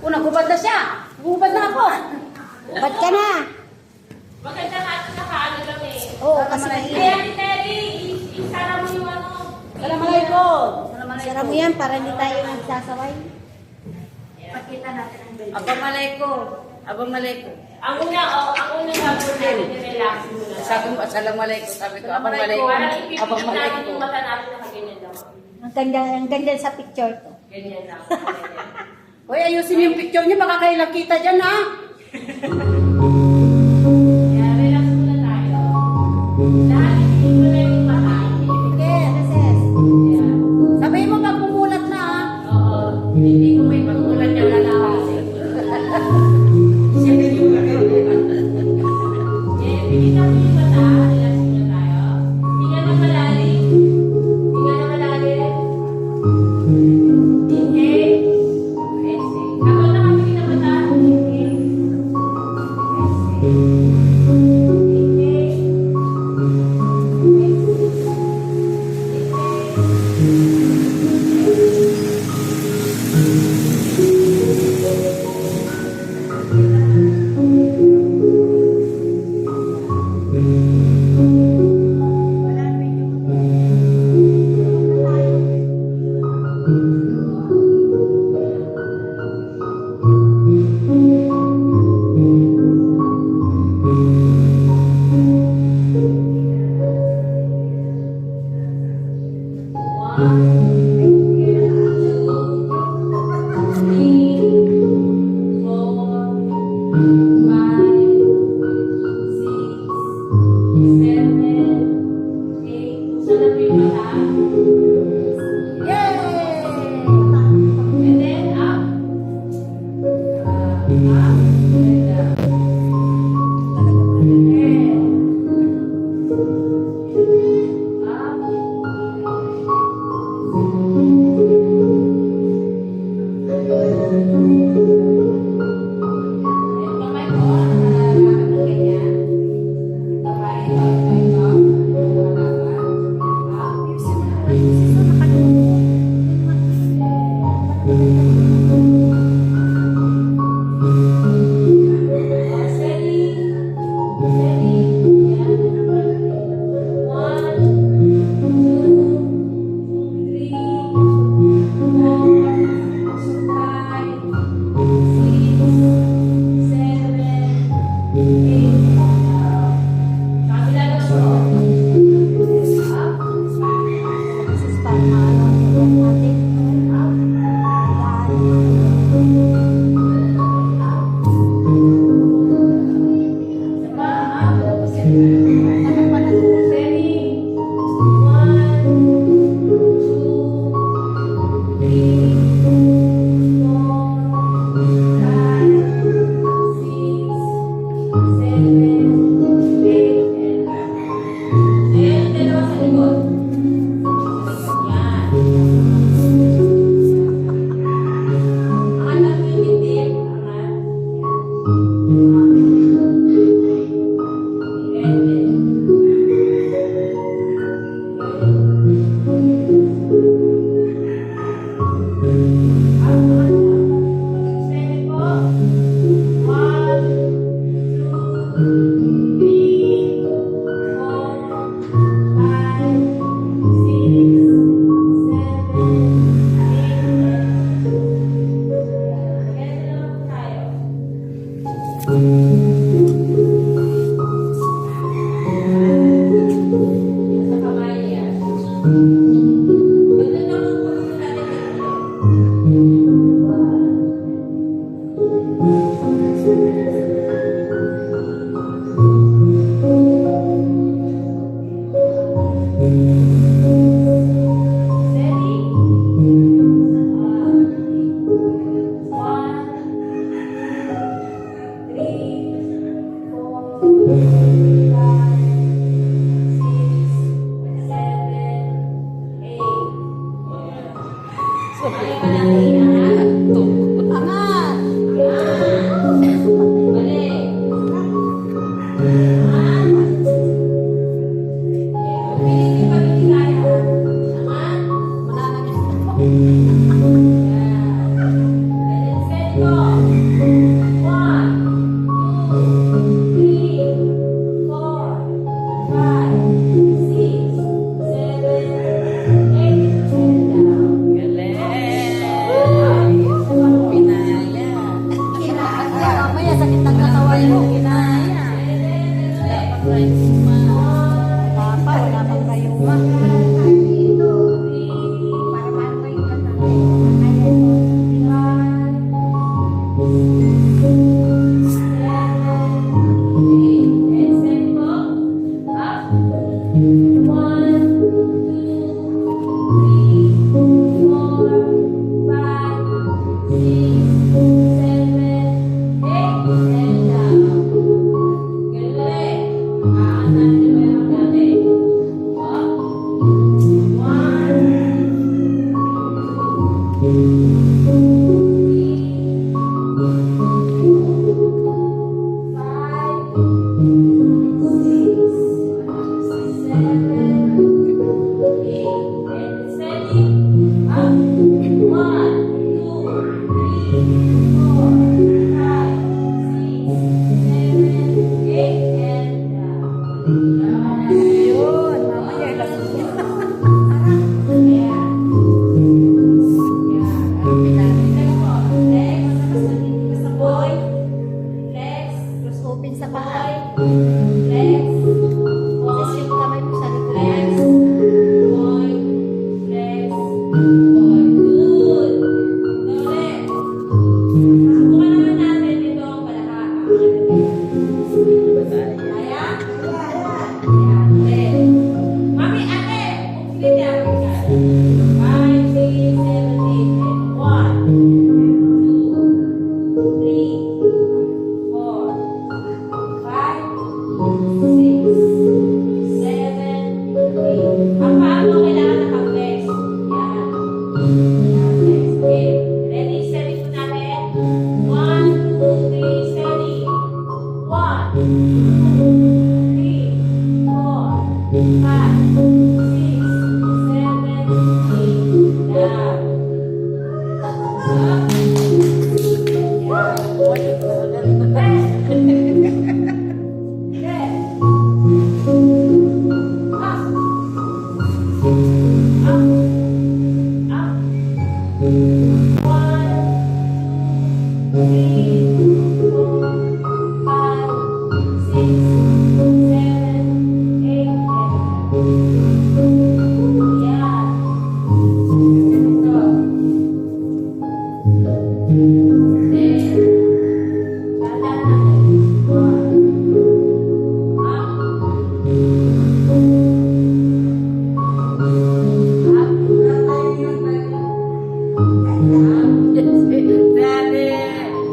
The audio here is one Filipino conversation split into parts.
Nagubad na siya. Nagubad na ako. Ba't ka na? Maganda nga ito nakaano lang eh. Oo, kasi Kaya mainit. ni Terry, isara mo yung ano. Salamalaikum. Sara mo yan para hindi tayo nagsasaway. Pakita natin ang belt. Abang malaikum. Abang malaikum. Ang una gagawin natin, relax muna. Sabi mo, assalamualaikum. Sabi ko, abang malaikum. Parang Abang ipipikit natin malaikum. yung mata natin nakaganyan lang. Ang ganda sa picture to. Ganyan lang. Hoy, ayusin yung picture niyo. Baka kayo nakita dyan, ha? Kaya relax muna tayo. Lahat ipipikit mo na yung mata. Okay, Sis. Yeah. Sabihin mo, pag pumulat na, ha? Oo. Hindi ko may pagmulan niya na lang. Pipikit natin yung mata. Relax muna tayo. Hinga na malalim. Hinga na malalim. Inhale. Exhale. Kapag nakapikit ang mata, inhale. Sis, para maano ang natin. Yun, mamaya lasing niya. Cross open sa paa. Tapos yung kamay mo sa likod. Mami, ate! Sige, niya. 5, 6, 7, 8, 1, 2, 3, 4, 5, 6, 7, 8. Ang paa mo kailangan naka-flex. Yan. Yan, flex. Okay. Ready? Steady po natin. 1, 2, 3, steady. 1, 2, 3, 4, 5, 6, 7, 8. Down. Sabi,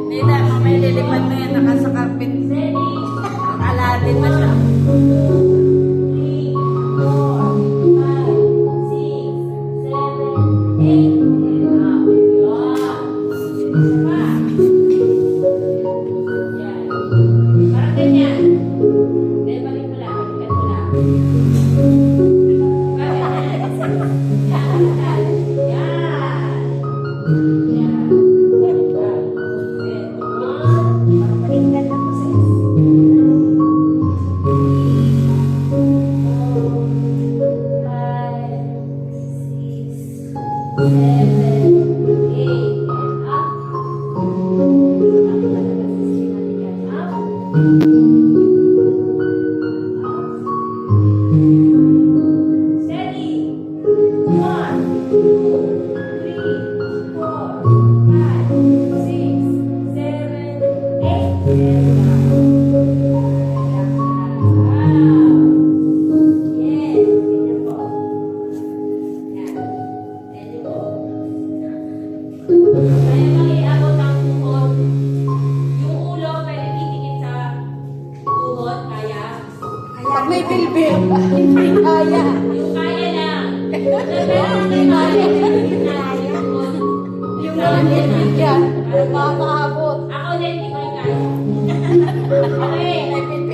Nida, mamay lilipad mo yan naka sa carpet. Aladdin na siya. Parang ganyan. Then, balik mo lang. Balikan mo lang. Paringgan lang po sa Steady. 1, 2, 3, 4, 5, 6, 7, 8, and wow. Yes, ganyan po. Yan. Steady po. Kaya lang iabot ang tuhod. Yung ulo, pwede titingin sa tuhod, kaya. Pag may bilbil, hindi kaya. Yung kaya lang. Hindi kaya. Yung mga bilbil dyan, makakaabot. Ako din, hindi ko yung kaya. Okay. May bilbil